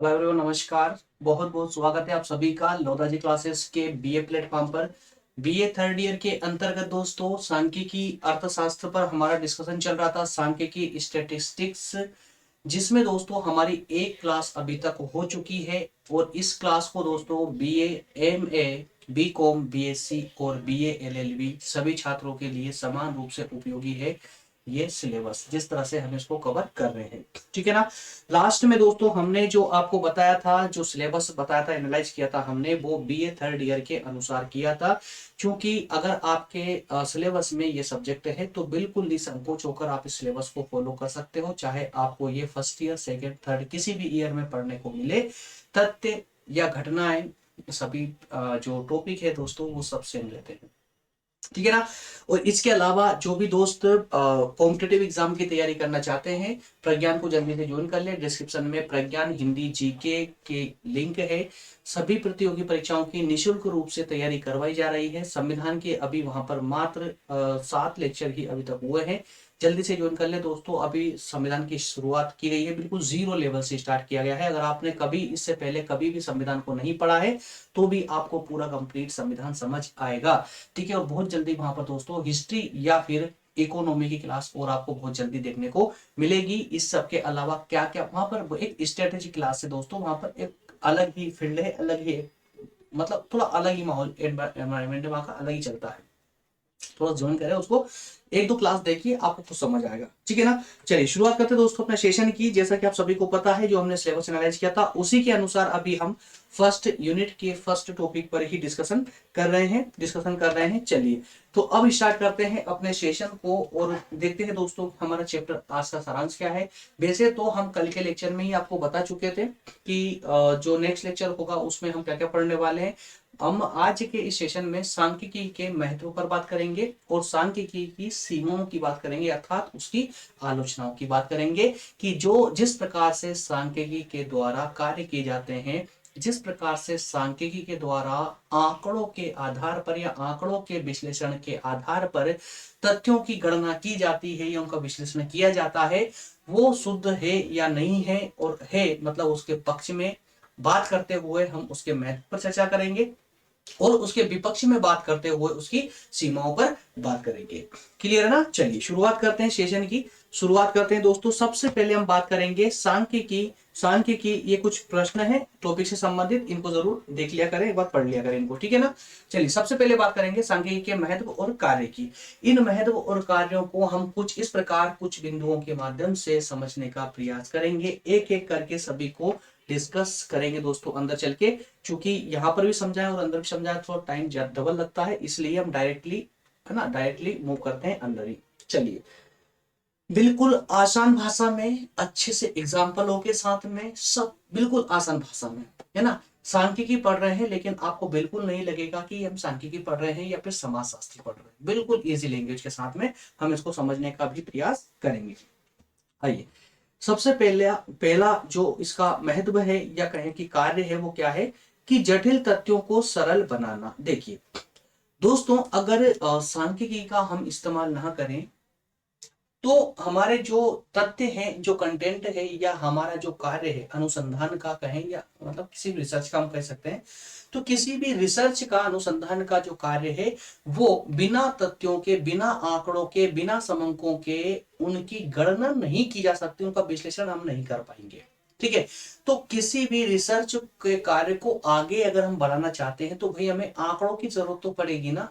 Hello everyone, नमस्कार। बहुत बहुत स्वागत है आप सभी का लोधाजी क्लासेस के बीए प्लेटफॉर्म पर। बीए थर्ड ईयर के अंतर्गत दोस्तों सांख्यिकी अर्थशास्त्र पर हमारा डिस्कशन चल रहा था, सांख्यिकी स्टैटिस्टिक्स, जिसमें दोस्तों हमारी एक क्लास अभी तक हो चुकी है। और इस क्लास को दोस्तों बीए, एमए, बीकॉम, बीएससी और बीए एलएलबी सभी छात्रों के लिए समान रूप से उपयोगी है। ये सिलेबस जिस तरह से हम इसको कवर कर रहे हैं, ठीक है ना। लास्ट में दोस्तों हमने जो आपको बताया था, जो सिलेबस बताया था, एनालाइज किया था हमने, वो बीए थर्ड ईयर के अनुसार किया था। क्योंकि अगर आपके सिलेबस में ये सब्जेक्ट है तो बिल्कुल निसंकोच होकर आप इस सिलेबस को फॉलो कर सकते हो, चाहे आपको ये फर्स्ट ईयर, सेकेंड, थर्ड किसी भी ईयर में पढ़ने को मिले। तथ्य या घटनाएं सभी जो टॉपिक है दोस्तों वो सब सेम रहते हैं, ठीक है ना। और इसके अलावा जो भी दोस्त कॉम्पिटेटिव एग्जाम की तैयारी करना चाहते हैं, प्रज्ञान को जल्दी से ज्वाइन कर ले। डिस्क्रिप्शन में प्रज्ञान हिंदी जीके के लिंक है। सभी प्रतियोगी परीक्षाओं की निशुल्क रूप से तैयारी करवाई जा रही है। संविधान के अभी वहां पर मात्र 7 लेक्चर ही अभी तक हुए हैं। जल्दी से ज्वाइन कर ले दोस्तों। अभी संविधान की शुरुआत की गई है, बिल्कुल जीरो लेवल से स्टार्ट किया गया है। अगर आपने कभी इससे पहले कभी भी संविधान को नहीं पढ़ा है तो भी आपको पूरा कंप्लीट संविधान समझ आएगा, ठीक है। और बहुत जल्दी वहां पर दोस्तों हिस्ट्री या फिर इकोनॉमी की क्लास और आपको बहुत जल्दी देखने को मिलेगी। इस सब के अलावा क्या क्या वहां पर एक स्ट्रेटेजी क्लास है दोस्तों, वहां पर एक अलग ही फील्ड है, अलग ही मतलब थोड़ा अलग ही माहौल एनवायरमेंट वहां का अलग ही चलता है। थोड़ा ज्वाइन करें उसको, एक दो क्लास देखिए, आपको कुछ समझ आएगा, ठीक है ना। चलिए शुरुआत करते हैं दोस्तों अपने सेशन की। जैसा कि आप सभी को पता है, जो हमने सिलेबस एनालाइज किया था उसी के अनुसार अभी हम फर्स्ट यूनिट के फर्स्ट टॉपिक पर ही डिस्कशन कर रहे हैं। चलिए तो अब स्टार्ट करते हैं अपने सेशन को और देखते हैं दोस्तों हमारा चैप्टर आज का सारांश क्या है। वैसे तो हम कल के लेक्चर में ही आपको बता चुके थे कि जो नेक्स्ट लेक्चर होगा उसमें हम क्या क्या पढ़ने वाले हैं। हम आज के इस सेशन में सांख्यिकी के महत्व पर बात करेंगे और सांख्यिकी की सीमाओं की बात करेंगे, अर्थात उसकी आलोचनाओं की बात करेंगे कि जो जिस प्रकार से सांख्यिकी के द्वारा कार्य किए जाते हैं, जिस प्रकार से सांख्यिकी के द्वारा आंकड़ों के आधार पर या आंकड़ों के विश्लेषण के आधार पर तथ्यों की गणना की जाती है या उनका विश्लेषण किया जाता है, वो शुद्ध है या नहीं है, और है मतलब उसके पक्ष में बात करते हुए हम उसके महत्व पर चर्चा करेंगे और उसके विपक्ष में बात करते हुए उसकी सीमाओं पर बात करेंगे। क्लियर है ना। चलिए शुरुआत करते हैं सेशन की। शुरुआत करते हैं दोस्तों, सबसे पहले हम बात करेंगे सांख्यिकी। सांख्यिकी ये कुछ प्रश्न है टॉपिक से संबंधित, इनको जरूर देख लिया करें, एक बार पढ़ लिया करें इनको, ठीक है ना। चलिए सबसे पहले बात करेंगे सांख्यिकी के महत्व और कार्य की। इन महत्व और कार्यों को हम कुछ इस प्रकार कुछ बिंदुओं के माध्यम से समझने का प्रयास करेंगे, एक एक करके सभी को डिस्कस करेंगे दोस्तों अंदर चल के। क्योंकि यहाँ पर भी समझाएं और अंदर भी समझाएं थोड़ा टाइम डबल लगता है, इसलिए हम डायरेक्टली, है ना, डायरेक्टली मूव करते हैं अंदर ही। चलिए बिल्कुल आसान भाषा में, अच्छे से एग्जाम्पलों के साथ में, सब बिल्कुल आसान भाषा में, है ना। सांख्यिकी पढ़ रहे हैं लेकिन आपको बिल्कुल नहीं लगेगा कि हम सांख्यिकी पढ़ रहे हैं या फिर समाजशास्त्र पढ़ रहे हैं। बिल्कुल इजी लैंग्वेज के साथ में हम इसको समझने का भी प्रयास करेंगे। आइए सबसे पहले पहला जो इसका महत्व है या कहें कि कार्य है वो क्या है कि जटिल तथ्यों को सरल बनाना। देखिए दोस्तों, अगर सांख्यिकी का हम इस्तेमाल ना करें तो हमारे जो तथ्य हैं, जो कंटेंट है या हमारा जो कार्य है अनुसंधान का कहें या मतलब किसी भी रिसर्च का हम कह सकते हैं, तो किसी भी रिसर्च का अनुसंधान का जो कार्य है वो बिना तथ्यों के, बिना आंकड़ों के, बिना समंकों के उनकी गणना नहीं की जा सकती, उनका विश्लेषण हम नहीं कर पाएंगे, ठीक है। तो किसी भी रिसर्च के कार्य को आगे अगर हम बढ़ाना चाहते हैं तो भाई हमें आंकड़ों की जरूरत तो पड़ेगी ना,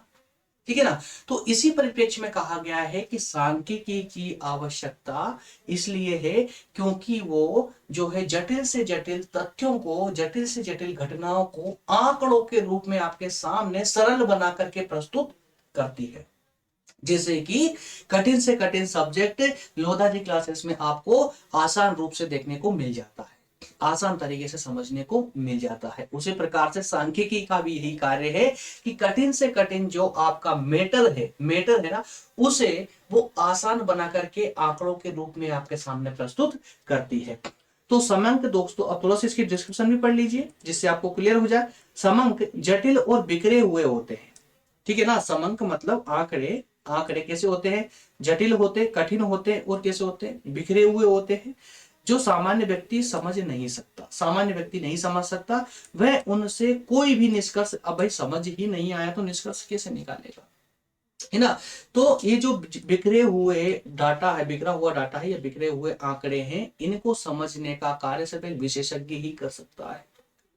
ठीक है ना। तो इसी परिप्रेक्ष्य में कहा गया है कि सांख्यिकी की आवश्यकता इसलिए है क्योंकि वो जो है जटिल से जटिल तथ्यों को, जटिल से जटिल घटनाओं को आंकड़ों के रूप में आपके सामने सरल बना करके प्रस्तुत करती है। जैसे कि कठिन से कठिन सब्जेक्ट लोधा जी क्लासेस में आपको आसान रूप से देखने को मिल जाता है, आसान तरीके से समझने को मिल जाता है। उसी प्रकार से सांख्यिकी का भी यही कार्य है कि कठिन से कठिन जो आपका मैटर है ना, उसे वो आसान बना करके आंकड़ों के रूप में आपके सामने प्रस्तुत करती है। तो समंक दोस्तों, अब थोड़ा सा इसकी डिस्क्रिप्शन भी पढ़ लीजिए जिससे आपको क्लियर हो जाए। समंक जटिल और बिखरे हुए होते हैं, ठीक है ना। समंक मतलब आंकड़े, आंकड़े कैसे होते हैं, जटिल होते, कठिन होते और कैसे होते हैं, बिखरे हुए होते हैं। जो सामान्य व्यक्ति समझ नहीं सकता, सामान्य व्यक्ति नहीं समझ सकता, वह उनसे कोई भी निष्कर्ष, अब भाई समझ ही नहीं आया तो निष्कर्ष कैसे निकालेगा, है ना। तो ये जो बिखरे हुए डाटा है, बिखरा हुआ डाटा है या बिखरे हुए आंकड़े हैं, इनको समझने का कार्य सिर्फ एक विशेषज्ञ ही कर सकता है,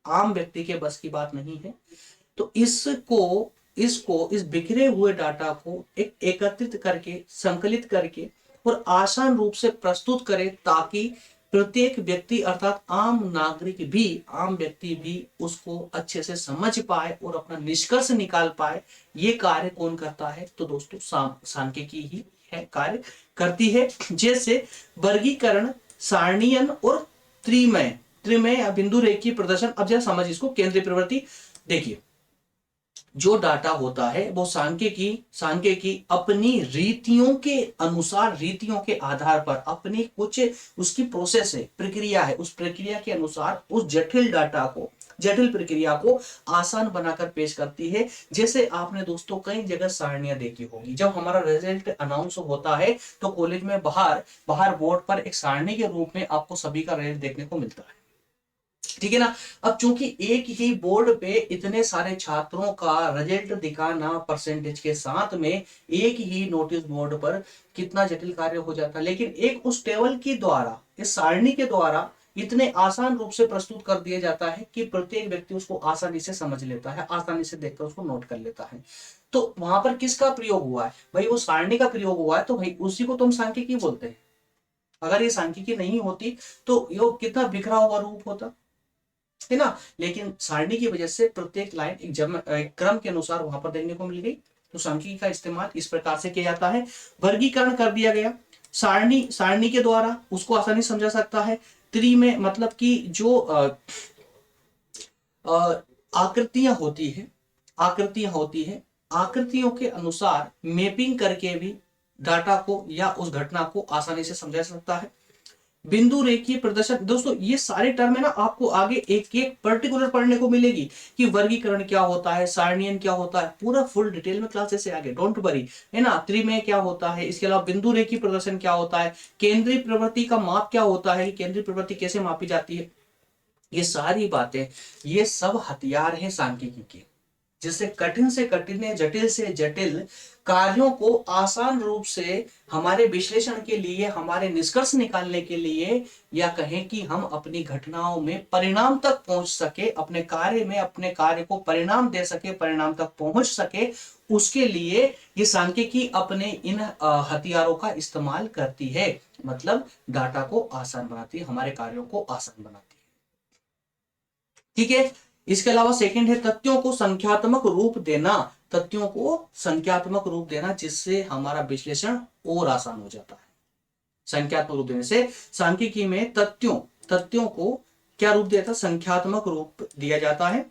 आम व्यक्ति के बस की बात नहीं है। तो इसको इसको इस बिखरे हुए डाटा को एक एकत्रित करके, संकलित करके और आसान रूप से प्रस्तुत करें, ताकि प्रत्येक व्यक्ति अर्थात आम व्यक्ति भी उसको अच्छे से समझ पाए और अपना निष्कर्ष निकाल पाए। ये कार्य कौन करता है, तो दोस्तों सांख्यिकी ही है, कार्य करती है। जैसे वर्गीकरण, सारणीयन और त्रिमय त्रिमय या बिंदु रेखीय प्रदर्शन। अब जरा समझ इसको, केंद्रीय प्रवृत्ति देखिए, जो डाटा होता है वो सांख्यिकी अपनी रीतियों के अनुसार, रीतियों के आधार पर अपनी कुछ उसकी प्रोसेस है, प्रक्रिया है, उस प्रक्रिया के अनुसार उस जटिल डाटा को, जटिल प्रक्रिया को आसान बनाकर पेश करती है। जैसे आपने दोस्तों कई जगह सारणियां देखी होगी, जब हमारा रिजल्ट अनाउंस होता है तो कॉलेज में बाहर बोर्ड पर एक सारणी के रूप में आपको सभी का रिजल्ट देखने को मिलता है, ठीक है ना। अब चूंकि एक ही बोर्ड पे इतने सारे छात्रों का रिजल्ट दिखाना परसेंटेज के साथ में, एक ही नोटिस बोर्ड पर कितना जटिल कार्य हो जाता है, लेकिन एक उस टेबल के द्वारा, इस सारणी के द्वारा इतने आसान रूप से प्रस्तुत कर दिया जाता है कि प्रत्येक व्यक्ति उसको आसानी से समझ लेता है, आसानी से देखकर उसको नोट कर लेता है। तो वहां पर किसका प्रयोग हुआ है भाई, वो सारणी का प्रयोग हुआ है, तो भाई उसी को तुम सांख्यिकी बोलते हैं। अगर ये सांख्यिकी नहीं होती तो ये कितना बिखरा हुआ रूप होता, है ना। लेकिन सारणी की वजह से प्रत्येक लाइन एक क्रम के अनुसार वहां पर देखने को मिल गई। तो सांख्यिकी का इस्तेमाल इस प्रकार से किया जाता है। वर्गीकरण कर दिया गया, सारणी के द्वारा उसको आसानी समझा सकता है। त्रि में मतलब कि जो आकृतियां होती है, आकृतियों के अनुसार मैपिंग करके भी डाटा को या उस घटना को आसानी से समझा सकता है। बिंदु रेखीय प्रदर्शन, दोस्तों ये सारे टर्म है ना, आपको आगे एक एक पर्टिकुलर पढ़ने को मिलेगी कि वर्गीकरण क्या होता है, सारणीयन क्या होता है, पूरा फुल डिटेल में क्लासेस से आगे, डोंट वरी, है ना। त्रिमेय क्या होता है, इसके अलावा बिंदु रेखीय प्रदर्शन क्या होता है, केंद्रीय प्रवृत्ति का माप क्या होता है, केंद्रीय प्रवृत्ति कैसे मापी जाती है, ये सारी बातें, ये सब हथियार है सांख्यिकी के, जिससे कठिन से जटिल कार्यों को आसान रूप से हमारे विश्लेषण के लिए, हमारे निष्कर्ष निकालने के लिए, या कहें कि हम अपनी घटनाओं में परिणाम तक पहुंच सके, अपने कार्य में अपने कार्य को परिणाम दे सके, परिणाम तक पहुंच सके, उसके लिए ये सांख्यिकी अपने इन हथियारों का इस्तेमाल करती है। मतलब डाटा को आसान बनाती है, हमारे कार्यों को आसान बनाती है, ठीक है। इसके अलावा सेकंड है तथ्यों को संख्यात्मक रूप देना, तथ्यों को संख्यात्मक रूप देना, जिससे हमारा विश्लेषण और आसान हो जाता है। संख्यात्मक रूप देने से सांख्यिकी में तथ्यों को क्या रूप दिया था, संख्यात्मक रूप दिया जाता है,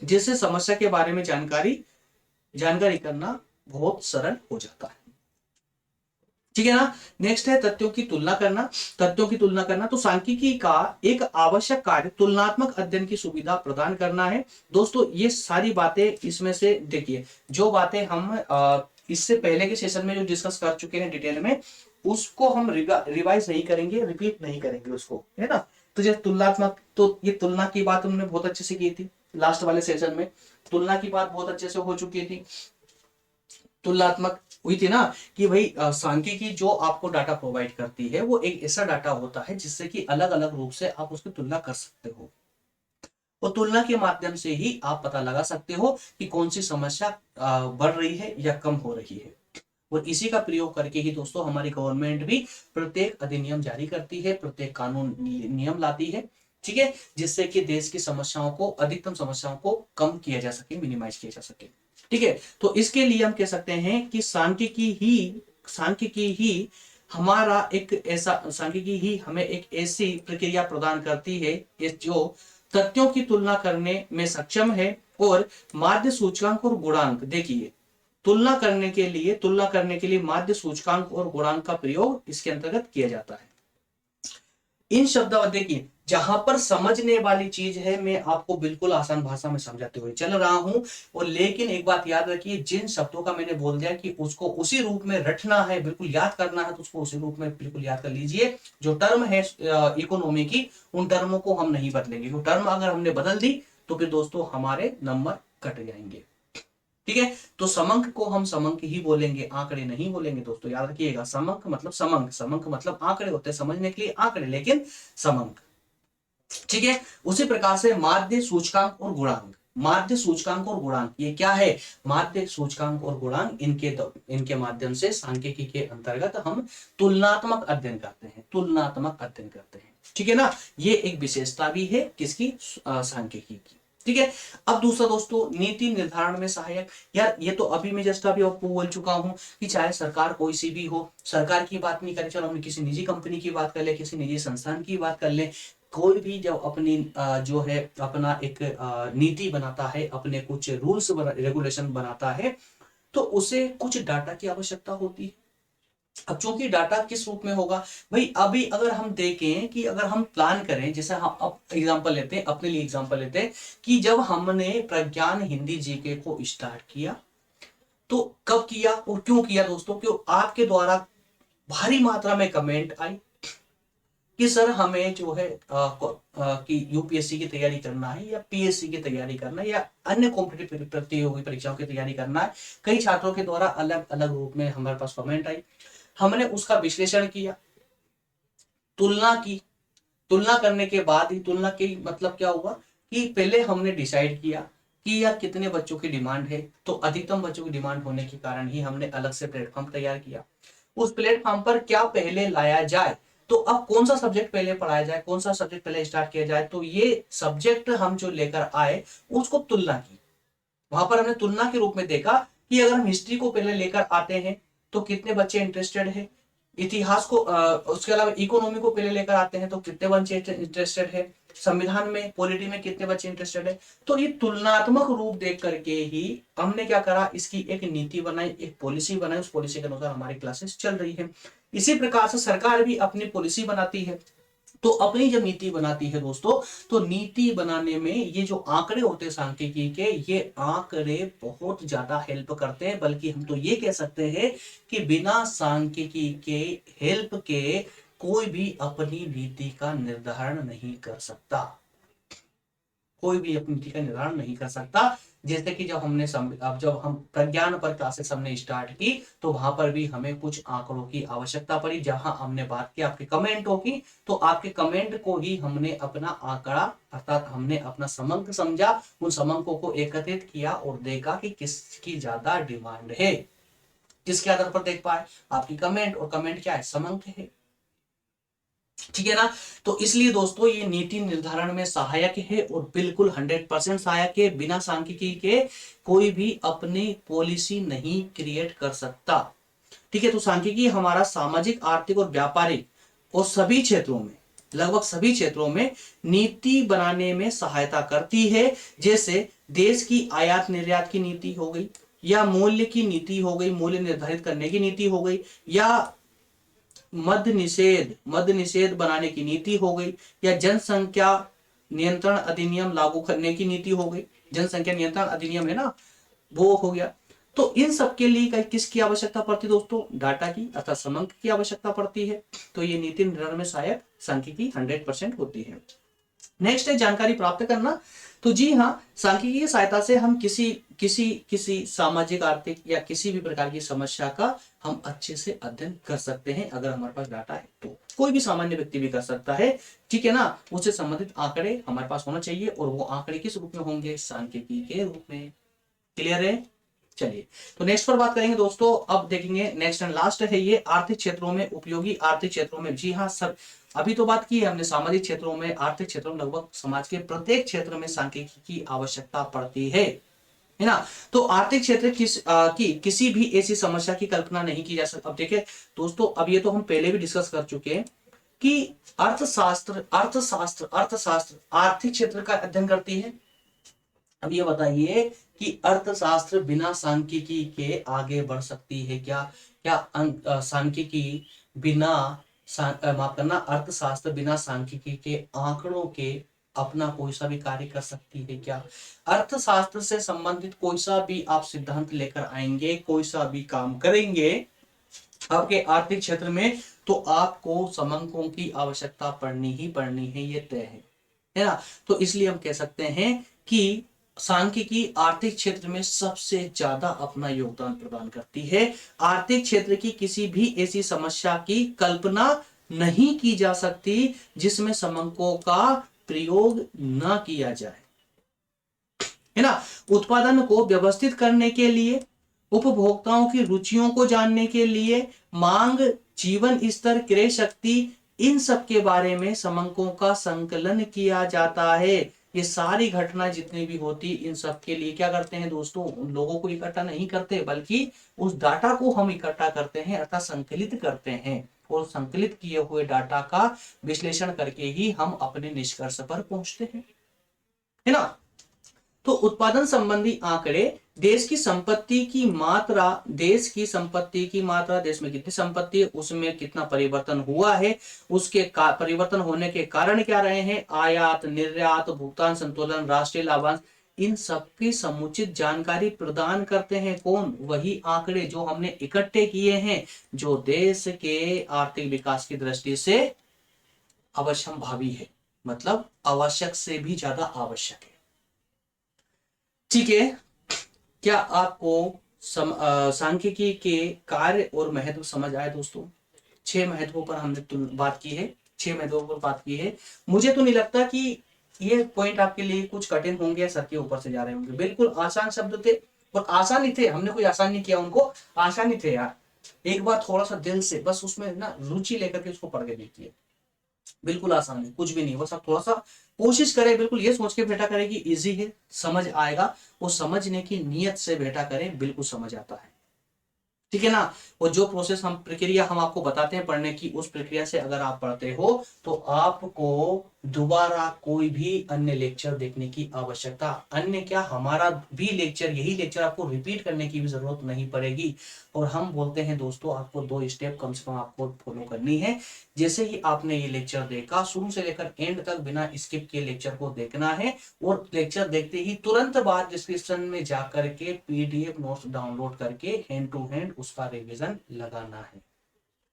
जिससे समस्या के बारे में जानकारी करना बहुत सरल हो जाता है, ठीक है ना। नेक्स्ट है तथ्यों की तुलना करना। तो सांख्यिकी का एक आवश्यक कार्य तुलनात्मक अध्ययन की सुविधा प्रदान करना है। दोस्तों ये सारी बातें इसमें से देखिए, जो बातें हम इससे पहले के सेशन में जो डिस्कस कर चुके हैं डिटेल में, उसको हम रिवाइज नहीं करेंगे, रिपीट नहीं करेंगे उसको, है ना। तो जैसे तुलनात्मक, तो ये तुलना की बात उन्होंने बहुत अच्छे से की थी, लास्ट वाले सेशन में तुलना की बात बहुत अच्छे से हो चुकी थी, तुलनात्मक हुई थी ना, कि भाई सांख्यिकी जो आपको डाटा प्रोवाइड करती है वो एक ऐसा डाटा होता है जिससे कि अलग अलग रूप से आप उसकी तुलना कर सकते हो, और तुलना के माध्यम से ही आप पता लगा सकते हो कि कौन सी समस्या बढ़ रही है या कम हो रही है। और इसी का प्रयोग करके ही दोस्तों हमारी गवर्नमेंट भी प्रत्येक अधिनियम जारी करती है, प्रत्येक कानून नियम लाती है, ठीक है, जिससे कि देश की समस्याओं को, अधिकतम समस्याओं को कम किया जा सके, मिनिमाइज किया जा सके, ठीक है। तो इसके लिए हम कह सकते हैं कि सांख्यिकी ही हमें एक ऐसी प्रक्रिया प्रदान करती है जो तथ्यों की तुलना करने में सक्षम है, और माध्य सूचकांक और गुणांक, देखिए तुलना करने के लिए माध्य सूचकांक और गुणांक का प्रयोग इसके अंतर्गत किया जाता है। इन शब्दावली देखिए, जहां पर समझने वाली चीज है मैं आपको बिल्कुल आसान भाषा में समझाते हुए चल रहा हूं, और लेकिन एक बात याद रखिए, जिन शब्दों का मैंने बोल दिया कि उसको उसी रूप में रटना है, बिल्कुल याद करना है, तो उसको उसी रूप में बिल्कुल याद कर लीजिए। जो टर्म है इकोनॉमी की, उन टर्मों को हम नहीं बदलेंगे, वो टर्म अगर हमने बदल दी तो फिर दोस्तों हमारे नंबर कट जाएंगे। ठीक है, तो समंक को हम समंक ही बोलेंगे, आंकड़े नहीं बोलेंगे दोस्तों, याद रखिएगा। समंक मतलब समंक, समंक मतलब आंकड़े होते हैं समझने के लिए आंकड़े, लेकिन समंक। ठीक है, उसी प्रकार से माध्य सूचकांक और गुणांक, माध्य सूचकांक और गुणांक ये क्या है? माध्य सूचकांक और गुणांक, इनके माध्यम से सांख्यिकी के अंतर्गत हम तुलनात्मक अध्ययन करते हैं, तुलनात्मक अध्ययन करते हैं। ठीक है ना, ये एक विशेषता भी है किसकी? सांख्यिकी की। ठीक है, अब दूसरा दोस्तों, नीति निर्धारण में सहायक। यार ये तो अभी मैं जस्ट अभी आपको बोल चुका हूं कि चाहे सरकार कोई सी भी हो, सरकार की बात नहीं करें, चलो हम किसी निजी कंपनी की बात कर ले, किसी निजी संस्थान की बात कर ले, कोई भी जब अपनी जो है अपना एक नीति बनाता है, अपने कुछ रूल्स रेगुलेशन बनाता है, तो उसे कुछ डाटा की आवश्यकता होती है। अब चूंकि डाटा किस रूप में होगा भाई, अभी अगर हम देखें कि अगर हम प्लान करें, जैसे हम अब एग्जांपल लेते हैं, अपने लिए एग्जांपल लेते हैं कि जब हमने प्रज्ञान हिंदी जीके को स्टार्ट किया, तो कब किया और क्यों किया दोस्तों? क्यों आपके द्वारा भारी मात्रा में कमेंट आई कि सर हमें जो है कि यूपीएससी की तैयारी करना है, या पीएससी की तैयारी करना है, या अन्य कॉम्पिटिटिव प्रतियोगी परीक्षाओं की तैयारी करना है। कई छात्रों के द्वारा अलग अलग रूप में हमारे पास कमेंट आई, हमने उसका विश्लेषण किया, तुलना की, तुलना करने के बाद ही, तुलना की मतलब क्या हुआ कि पहले हमने डिसाइड किया कि यार कितने बच्चों की डिमांड है, तो अधिकतम बच्चों की डिमांड होने के कारण ही हमने अलग से प्लेटफॉर्म तैयार किया। उस प्लेटफॉर्म पर क्या पहले लाया जाए, तो अब कौन सा सब्जेक्ट पहले पढ़ाया जाए, कौन सा सब्जेक्ट पहले स्टार्ट किया जाए, तो ये सब्जेक्ट हम जो लेकर आए उसको तुलना की। वहां पर हमने तुलना के रूप में देखा कि अगर हम हिस्ट्री को पहले लेकर आते हैं तो कितने बच्चे इंटरेस्टेड है, इतिहास को उसके अलावा इकोनॉमी को पहले लेकर आते हैं तो कितने बच्चे इंटरेस्टेड है, संविधान में पॉलिटी में कितने बच्चे इंटरेस्टेड है। तो ये तुलनात्मक रूप देख करके ही हमने क्या करा, इसकी एक नीति बनाई, एक पॉलिसी बनाई, उस पॉलिसी के अनुसार हमारी क्लासेस चल रही है। इसी प्रकार से सरकार भी अपनी पॉलिसी बनाती है, तो अपनी जब नीति बनाती है दोस्तों, तो नीति बनाने में ये जो आंकड़े होते हैं सांख्यिकी के, ये आंकड़े बहुत ज्यादा हेल्प करते हैं। बल्कि हम तो ये कह सकते हैं कि बिना सांख्यिकी के हेल्प के कोई भी अपनी नीति का निर्धारण नहीं कर सकता, कोई भी अपनी नीति का निर्धारण नहीं कर सकता। जैसे कि अब जब हम प्रज्ञान पर क्लासेस हमने स्टार्ट की, तो वहां पर भी हमें कुछ आंकड़ों की आवश्यकता पड़ी, जहां हमने बात की आपके कमेंटों की, तो आपके कमेंट को ही हमने अपना आंकड़ा, अर्थात हमने अपना समंक समझा, उन समंकों को एकत्रित किया और देखा कि किसकी ज्यादा डिमांड है। किसके आधार पर देख पाए? आपकी कमेंट, और कमेंट क्या है? समंक है। ठीक है ना, तो इसलिए दोस्तों ये नीति निर्धारण में सहायक है, और बिल्कुल 100% सहायक है। बिना सांख्यिकी के कोई भी अपनी पॉलिसी नहीं क्रिएट कर सकता। ठीक है, तो सांख्यिकी हमारा सामाजिक, आर्थिक और व्यापारिक और सभी क्षेत्रों में, लगभग सभी क्षेत्रों में नीति बनाने में सहायता करती है। जैसे देश की आयात निर्यात की नीति हो गई, या मूल्य की नीति हो गई, मूल्य निर्धारित करने की नीति हो गई, या मद्य निषेध बनाने की नीति हो गई, या जनसंख्या नियंत्रण अधिनियम लागू करने की नीति हो गई। जनसंख्या नियंत्रण अधिनियम है ना, वो हो गया। तो इन सब के लिए किसकी आवश्यकता पड़ती है दोस्तों? डाटा की, अर्थात समंक की आवश्यकता पड़ती है। तो ये नीति निर्धारण में सहायक सांख्यिकी 100% होती है। नेक्स्ट है जानकारी प्राप्त करना। तो जी हाँ, सांख्यिकी की सहायता से हम किसी किसी किसी सामाजिक, आर्थिक या किसी भी प्रकार की समस्या का हम अच्छे से अध्ययन कर सकते हैं, अगर हमारे पास डाटा है तो। कोई भी सामान्य व्यक्ति भी कर सकता है, ठीक है ना। उससे संबंधित आंकड़े हमारे पास होना चाहिए, और वो आंकड़े किस रूप में होंगे? सांख्यिकी के रूप में। क्लियर है? चलिए, तो नेक्स्ट पर बात करेंगे दोस्तों। अब देखेंगे नेक्स्ट एंड लास्ट है ये, आर्थिक क्षेत्रों में उपयोगी। आर्थिक क्षेत्रों में, जी हाँ सब, अभी तो बात की है हमने सामाजिक क्षेत्रों में, आर्थिक क्षेत्रों में लगभग समाज के प्रत्येक क्षेत्र में सांख्यिकी की आवश्यकता पड़ती है ना। तो आर्थिक क्षेत्र की किसी भी ऐसी समस्या की कल्पना नहीं की जा सकती। अब देखिए दोस्तों, अब ये तो हम पहले भी डिस्कस कर चुके हैं कि अर्थशास्त्र आर्थिक क्षेत्र का अध्ययन करती है। अब ये बताइए कि अर्थशास्त्र बिना सांख्यिकी के आगे बढ़ सकती है क्या? क्या सांख्यिकी बिना माफ करना, अर्थशास्त्र बिना सांख्यिकी के आंकड़ों के अपना कोई सा भी कार्य कर सकती है क्या? अर्थशास्त्र से संबंधित कोई सा भी आप सिद्धांत लेकर आएंगे, कोई सा भी काम करेंगे आपके आर्थिक क्षेत्र में, तो आपको समंकों की आवश्यकता पड़नी ही पड़नी है, ये तय है ना? तो इसलिए हम कह सकते हैं कि सांख्यिकी आर्थिक क्षेत्र में सबसे ज्यादा अपना योगदान प्रदान करती है। आर्थिक क्षेत्र की किसी भी ऐसी समस्या की कल्पना नहीं की जा सकती जिसमें समंकों का प्रयोग न किया जाए, है ना? उत्पादन को व्यवस्थित करने के लिए, उपभोक्ताओं की रुचियों को जानने के लिए, मांग, जीवन स्तर, क्रय शक्ति, इन सब के बारे में समंकों का संकलन किया जाता है। ये सारी घटना जितनी भी होती, इन सब के लिए क्या करते हैं दोस्तों? उन लोगों को इकट्ठा नहीं करते, बल्कि उस डाटा को हम इकट्ठा करते हैं अर्थात संकलित करते हैं, और संकलित किए हुए डाटा का विश्लेषण करके ही हम अपने निष्कर्ष पर पहुंचते हैं, है ना? तो उत्पादन संबंधी आंकड़े देश की संपत्ति की मात्रा, देश की संपत्ति की मात्रा, देश में कितनी संपत्ति है, उसमें कितना परिवर्तन हुआ है, उसके परिवर्तन होने के कारण क्या रहे हैं, आयात, निर्यात, भुगतान संतुलन, राष्ट्रीय लाभांश, इन सबकी समुचित जानकारी प्रदान करते हैं कौन? वही आंकड़े जो हमने इकट्ठे किए हैं, जो देश के आर्थिक विकास की दृष्टि से अवश्यंभावी है, मतलब आवश्यक से भी ज्यादा आवश्यक है। ठीक है, क्या आपको सांख्यिकी के कार्य और महत्व समझ आए दोस्तों? 6 महत्वों पर हमने बात की है, 6 महत्वों पर बात की है। मुझे तो नहीं लगता कि ये पॉइंट आपके लिए कुछ कठिन होंगे या सर के ऊपर से जा रहे होंगे। बिल्कुल आसान शब्द थे, और आसान ही थे, हमने कोई आसान नहीं किया उनको, आसान ही थे यार। एक बार थोड़ा सा दिल से बस उसमें ना रुचि लेकर के उसको पढ़ के देखिए, बिल्कुल आसान है, कुछ भी नहीं। बस आप थोड़ा सा कोशिश करें, बिल्कुल ये सोच के बेटा करें कि इजी है, समझ आएगा, वो समझने की नियत से बेटा करें, बिल्कुल समझ आता है, ठीक है ना? और जो प्रोसेस हम, प्रक्रिया हम आपको बताते हैं पढ़ने की, उस प्रक्रिया से अगर आप पढ़ते हो तो आपको दोबारा कोई भी अन्य लेक्चर देखने की आवश्यकता, अन्य क्या, हमारा भी लेक्चर, यही लेक्चर आपको रिपीट करने की भी जरूरत नहीं पड़ेगी। और हम बोलते हैं दोस्तों, आपको 2 स्टेप कम से कम आपको फॉलो करनी है। जैसे ही आपने ये लेक्चर देखा, शुरू से लेकर एंड तक बिना स्किप के लेक्चर को देखना है, और लेक्चर देखते ही तुरंत बाद डिस्क्रिप्शन में जाकर के पीडीएफ नोट्स डाउनलोड करके हैंड टू हैंड उसका रिवीजन लगाना है।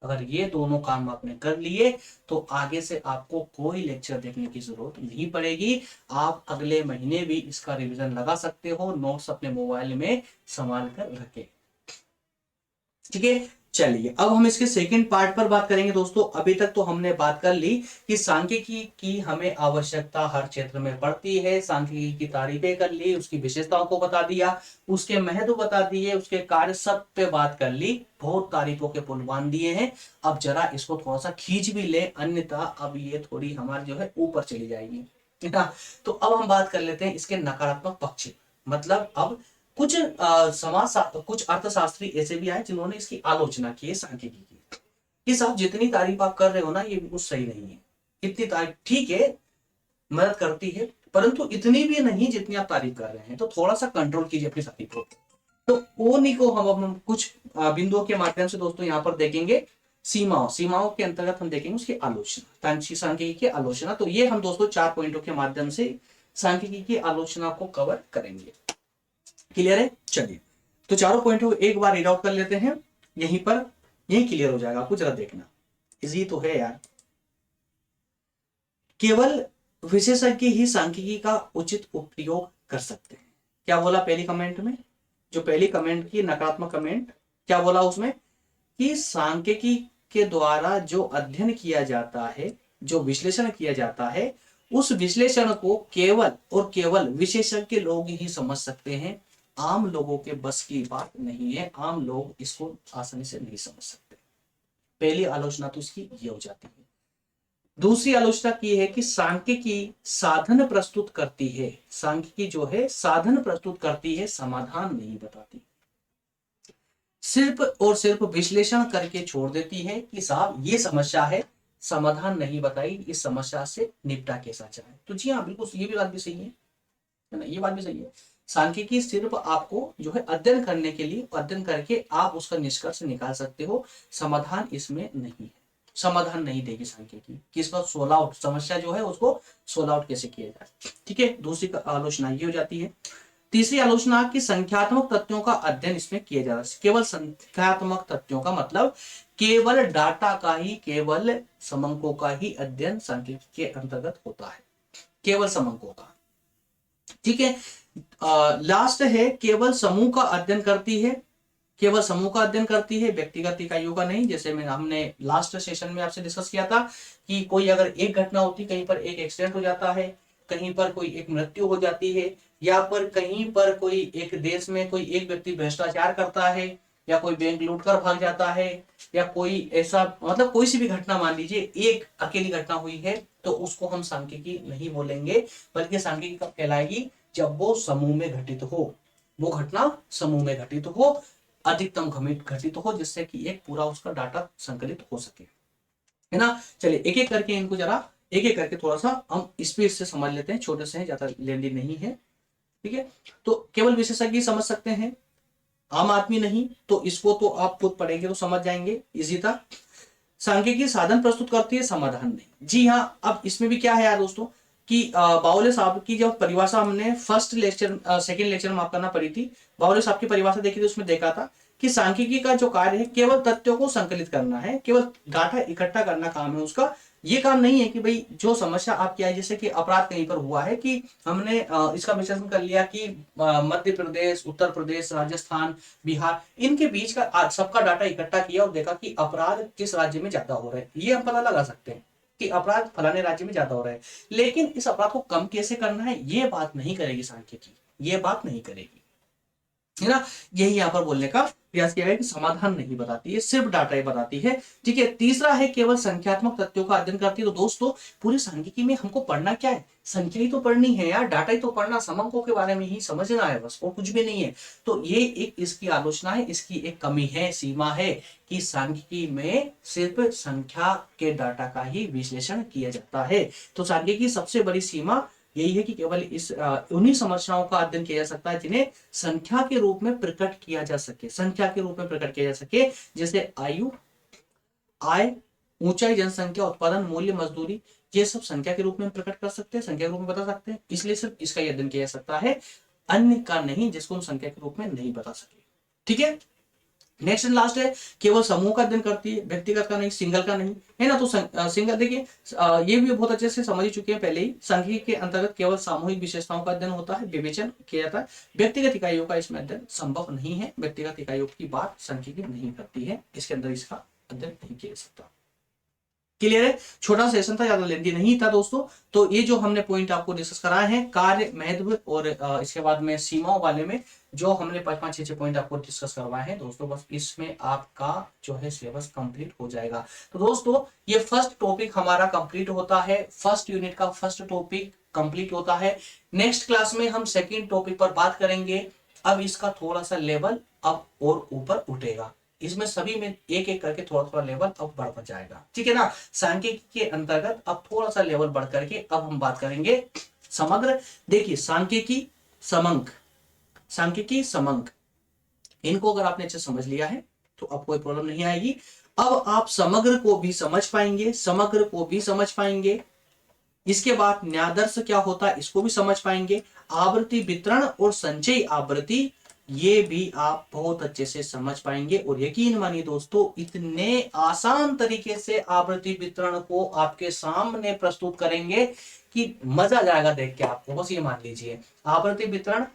अगर ये दोनों काम आपने कर लिए तो आगे से आपको कोई लेक्चर देखने की जरूरत नहीं पड़ेगी। आप अगले महीने भी इसका रिवीजन लगा सकते हो, नोट्स अपने मोबाइल में संभाल कर रखें, ठीक है? चलिए अब हम इसके सेकंड पार्ट पर बात करेंगे दोस्तों। अभी तक तो हमने बात कर ली कि सांख्यिकी की हमें आवश्यकता हर क्षेत्र में पड़ती है, सांख्यिकी की तारीफें कर ली, उसकी विशेषताओं को बता दिया, उसके महत्व बता दिए, उसके कार्य सब पे बात कर ली, बहुत तारीफों के पुल बांध दिए हैं। अब जरा इसको थोड़ा सा खींच भी ले, अन्यथा अब ये थोड़ी हमारी जो है ऊपर चली जाएगी, ठीक है? तो अब हम बात कर लेते हैं इसके नकारात्मक पक्ष, मतलब अब कुछ कुछ अर्थशास्त्री ऐसे भी आए जिन्होंने इसकी आलोचना की है सांख्यिकी की, कि साहब जितनी तारीफ आप कर रहे हो ना, ये बिल्कुल सही नहीं है। इतनी तारीफ ठीक है, मदद करती है, परंतु इतनी भी नहीं जितनी आप तारीफ कर रहे हैं, तो थोड़ा सा कंट्रोल कीजिए अपनी तारीफ को। तो उन्हीं को हम कुछ बिंदुओं के माध्यम से दोस्तों यहाँ पर देखेंगे। सीमाओं के अंतर्गत हम देखेंगे उसकी आलोचना, सांख्यिकी की आलोचना। तो ये हम दोस्तों 4 पॉइंटों के माध्यम से सांख्यिकी की आलोचना को कवर करेंगे। क्लियर है? चलिए तो चारों पॉइंट को एक बार रीड आउट कर लेते हैं, यहीं पर यही क्लियर हो जाएगा आपको, जरा देखना, इजी तो है यार। केवल विशेषज्ञ ही सांख्यिकी का उचित उपयोग कर सकते हैं। क्या बोला पहली कमेंट में? जो पहली कमेंट की नकारात्मक कमेंट, क्या बोला उसमें? कि सांख्यिकी के द्वारा जो अध्ययन किया जाता है, जो विश्लेषण किया जाता है, उस विश्लेषण को केवल और केवल विशेषज्ञ लोग ही समझ सकते हैं, आम लोगों के बस की बात नहीं है, आम लोग इसको आसानी से नहीं समझ सकते। पहली आलोचना तो इसकी ये हो जाती है। दूसरी आलोचना की है कि सांख्यिकी साधन प्रस्तुत करती है, सांख्यिकी जो है साधन प्रस्तुत करती है, समाधान नहीं बताती, सिर्फ और सिर्फ विश्लेषण करके छोड़ देती है कि साहब ये समस्या है, समाधान नहीं बताई, इस समस्या से निपटा कैसा जाए। तो जी हाँ, बिल्कुल ये भी बात भी सही है ना, ये बात भी सही है। सांख्यिकी सिर्फ आपको जो है अध्ययन करने के लिए, अध्ययन करके आप उसका निष्कर्ष निकाल सकते हो, समाधान इसमें नहीं है। समाधान नहीं देगी सांख्यिकी कि इसका सोल्व आउट, समस्या जो है उसको सोल्व आउट कैसे किया जाए। ठीक है, दूसरी आलोचना ये हो जाती है। तीसरी आलोचना की संख्यात्मक तथ्यों का अध्ययन इसमें किया जा रहा है। केवल संख्यात्मक तथ्यों का मतलब केवल डाटा का ही, केवल समंकों का ही अध्ययन सांख्यिकी के अंतर्गत होता है, केवल समंकों का। ठीक है, लास्ट है केवल समूह का अध्ययन करती है, केवल समूह का अध्ययन करती है, व्यक्तिगत इकाइयों का नहीं। जैसे मैं हमने लास्ट सेशन में आपसे डिस्कस किया था कि कोई अगर एक घटना होती, कहीं पर एक एक्सीडेंट हो जाता है, कहीं पर कोई एक मृत्यु हो जाती है, या पर कहीं पर कोई एक देश में कोई एक व्यक्ति भ्रष्टाचार करता है, या कोई बैंक लूट कर भाग जाता है, या कोई ऐसा मतलब कोई सी भी घटना मान लीजिए एक अकेली घटना हुई है, तो उसको हम सांख्यिकी नहीं बोलेंगे, बल्कि सांख्यिकी कब कहलाएगी, जब वो समूह में घटित हो, वो घटना समूह में घटित हो, अधिकतम घटित हो, जिससे कि एक पूरा उसका डाटा संकलित हो सके, है ना। चलिए एक एक करके इनको जरा एक एक करके थोड़ा सा हम स्पीड से समझ लेते हैं, छोटे से हैं, ज्यादा लेंदी नहीं है। ठीक है, तो केवल विशेषज्ञ समझ सकते हैं, आम आदमी नहीं। तो इसको तो आप खुद पढ़ेंगे तो समझ जाएंगे, इजी था। सांख्यिकी साधन प्रस्तुत करती है, समाधान नहीं। जी हाँ, अब इसमें भी क्या है यार दोस्तों कि बावले साहब की जब परिभाषा हमने फर्स्ट लेक्चर सेकंड लेक्चर में माफ करना पड़ी थी, बावले साहब की परिभाषा देखी थी, उसमें देखा था कि सांख्यिकी का जो कार्य है केवल तथ्यों को संकलित करना है, केवल डाटा इकट्ठा करना काम है उसका। ये काम नहीं है कि भाई जो समस्या आपकी आई, जैसे कि अपराध कहीं पर हुआ है कि हमने इसका विश्लेषण कर लिया कि मध्य प्रदेश, उत्तर प्रदेश, राजस्थान, बिहार, इनके बीच का सबका डाटा इकट्ठा किया और देखा कि अपराध किस राज्य में ज्यादा हो रहे हैं, ये हम पता लगा सकते हैं कि अपराध फलाने राज्य में ज्यादा हो रहा है। लेकिन इस अपराध को कम कैसे करना है, ये बात नहीं करेगी सांख्यिकी, ये बात नहीं करेगी, है ना। यही यहाँ पर बोलने का प्रयास किया है कि समाधान नहीं बताती है, सिर्फ डाटा ही बताती है। ठीक है, तीसरा है केवल संख्यात्मक तथ्यों का अध्ययन करती है। तो दोस्तों पूरी सांख्यिकी में हमको पढ़ना क्या है, संख्या ही तो पढ़नी है यार, डाटा ही तो पढ़ना, समंकों के बारे में ही समझना है बस, और कुछ भी नहीं है। तो ये एक इसकी आलोचना है, इसकी एक कमी है, सीमा है कि सांख्यिकी में सिर्फ संख्या के डाटा का ही विश्लेषण किया जाता है। तो सांख्यिकी की सबसे बड़ी सीमा यही है कि केवल इस उन्हीं समस्याओं का अध्ययन किया जा सकता है जिन्हें संख्या के रूप में प्रकट किया जा सके, संख्या के रूप में प्रकट किया जा सके। जैसे आयु, आय, ऊंचाई, जनसंख्या, उत्पादन, मूल्य, मजदूरी, ये सब संख्या के रूप में प्रकट कर सकते हैं, संख्या के रूप में बता सकते हैं, इसलिए सिर्फ इसका अध्ययन किया जा सकता है, अन्य का नहीं, जिसको हम संख्या के रूप में नहीं बता सके। ठीक है, नेक्स्ट एंड लास्ट है केवल समूह का अध्ययन करती है, व्यक्तिगत का नहीं, सिंगल का नहीं, है ना। तो सिंगल देखिए ये भी बहुत अच्छे से समझ ही चुके हैं पहले ही, सांख्यिकी के अंतर्गत केवल सामूहिक विशेषताओं का अध्ययन होता है, विवेचन किया जाता है, व्यक्तिगत इकाइयों का इसमें अध्ययन संभव नहीं है, व्यक्तिगत इकाइयों की बात सांख्यिकी नहीं करती है, इसके अंदर इसका अध्ययन नहीं किया जा सकता। क्लियर है, छोटा सेशन था, ज्यादा लेंदी नहीं था दोस्तों। तो ये जो हमने पॉइंट आपको डिस्कस कराए हैं कार्य, महत्व और इसके बाद में सीमाओं वाले में जो हमने 5-5, 6 पॉइंट आपको डिस्कस करवाए हैं दोस्तों, बस इसमें आपका जो है सिलेबस कंप्लीट हो जाएगा। तो दोस्तों ये फर्स्ट टॉपिक हमारा कंप्लीट होता है, फर्स्ट यूनिट का फर्स्ट टॉपिक कंप्लीट होता है। नेक्स्ट क्लास में हम सेकेंड टॉपिक पर बात करेंगे। अब इसका थोड़ा सा लेवल अब और ऊपर उठेगा, इसमें सभी में एक एक करके थोड़ा थोड़ा लेवल अब बढ़ जाएगा। ठीक है ना, सांख्यिकी के अंतर्गत अब थोड़ा सा लेवल बढ़ करके अब हम बात करेंगे समग्र। देखिए सांख्यिकी, समंक, सांख्यिकी, समंक, इनको अगर आपने अच्छे समझ लिया है तो अब कोई प्रॉब्लम नहीं आएगी। अब आप समग्र को भी समझ पाएंगे, समग्र को भी समझ पाएंगे। इसके बाद न्यायादर्श क्या होता है इसको भी समझ पाएंगे, आवृत्ति वितरण और संचयी आवृत्ति ये भी आप बहुत अच्छे से समझ पाएंगे। और यकीन मानिए दोस्तों इतने आसान तरीके से आवृत्ति वितरण को आपके सामने प्रस्तुत करेंगे कि मजा आ जाएगा देख के आपको, बस ये मान लीजिए आवृत्ति वितरण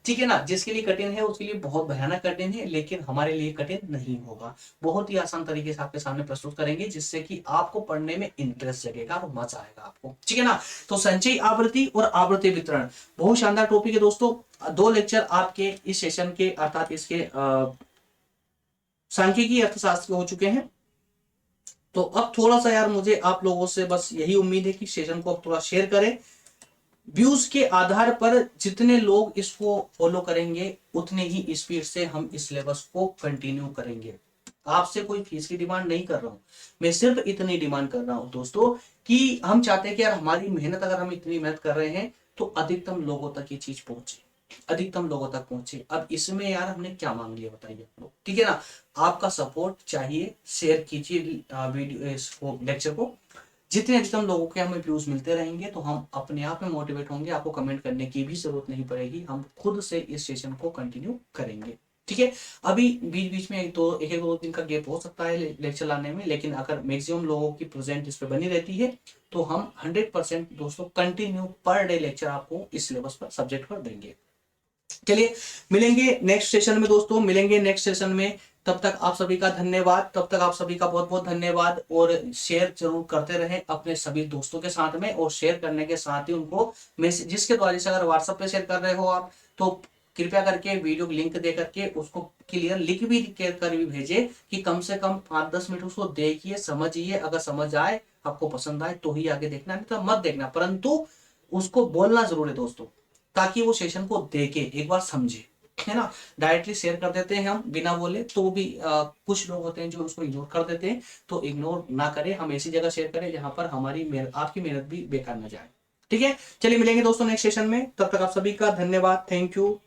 ठीक है ना, जिसके लिए कठिन है उसके लिए बहुत भयानक कठिन है, लेकिन हमारे लिए कठिन नहीं होगा, बहुत ही आसान तरीके से आपके सामने प्रस्तुत करेंगे जिससे कि आपको पढ़ने में इंटरेस्ट जगेगा और मजा आएगा आपको। ठीक है ना, तो संचयी आवृत्ति और आवृत्ति वितरण बहुत शानदार टॉपिक है दोस्तों। 2 लेक्चर आपके इस सेशन के अर्थात इसके सांख्यिकी अर्थशास्त्र के हो चुके हैं। तो अब थोड़ा सा यार मुझे आप लोगों से बस यही उम्मीद है कि सेशन को अब थोड़ा शेयर करें, व्यूज के आधार पर जितने लोग इसको फॉलो करेंगे उतने ही स्पीड से हम इस सिलेबस को कंटिन्यू करेंगे। आपसे कोई फीस की डिमांड नहीं कर रहा हूं, मैं सिर्फ इतनी डिमांड कर रहा हूं दोस्तों कि हम चाहते हैं कि यार हमारी मेहनत, अगर हम इतनी मेहनत कर रहे हैं तो अधिकतम लोगों तक ये चीज पहुंचे। अधिकतम लोगों तक पहुंचे। अब इसमें यार हमने क्या मांग लिया बताइए आप लोग, ठीक है ना। आपका सपोर्ट चाहिए, शेयर कीजिए वीडियो इसको, लेक्चर को। जितने अधिकतम लोगों के हमें व्यूज मिलते रहेंगे तो हम अपने आप में मोटिवेट होंगे, आपको कमेंट करने की भी जरूरत नहीं पड़ेगी, हम खुद से इस सेशन को कंटिन्यू करेंगे, ठीक है। अभी बीच बीच में एक दो दिन का गैप हो सकता है लेक्चर लाने में, लेकिन अगर मैक्सिमम लोगों की प्रेजेंट इस पे बनी रहती है तो हम 100% दोस्तों कंटिन्यू पर डे लेक्चर आपको इस सिलेबस पर, सब्जेक्ट पर देंगे। चलिए मिलेंगे नेक्स्ट सेशन में दोस्तों, मिलेंगे नेक्स्ट सेशन में। तब तक आप सभी का धन्यवाद, तब तक आप सभी का बहुत बहुत धन्यवाद। और शेयर जरूर करते रहें अपने सभी दोस्तों के साथ में, और शेयर करने के साथ ही उनको मैसेज, जिसके द्वारा से अगर व्हाट्सएप पे शेयर कर रहे हो आप तो कृपया करके वीडियो लिंक दे करके उसको क्लियर लिख भी कर भी भेजे कि कम से कम 5-10 मिनट उसको देखिए, समझिए, अगर समझ आए, आपको पसंद आए तो ही आगे देखना, नहीं तो मत देखना, परंतु उसको बोलना जरूर है दोस्तों, ताकि वो सेशन को देखे, एक बार समझे, है ना। डायरेक्टली शेयर कर देते हैं हम बिना बोले तो भी कुछ लोग होते हैं जो उसको इग्नोर कर देते हैं, तो इग्नोर ना करें, हम ऐसी जगह शेयर करें जहां पर हमारी आपकी मेहनत भी बेकार ना जाए, ठीक है। चलिए मिलेंगे दोस्तों नेक्स्ट सेशन में, तब तक आप सभी का धन्यवाद, थैंक यू।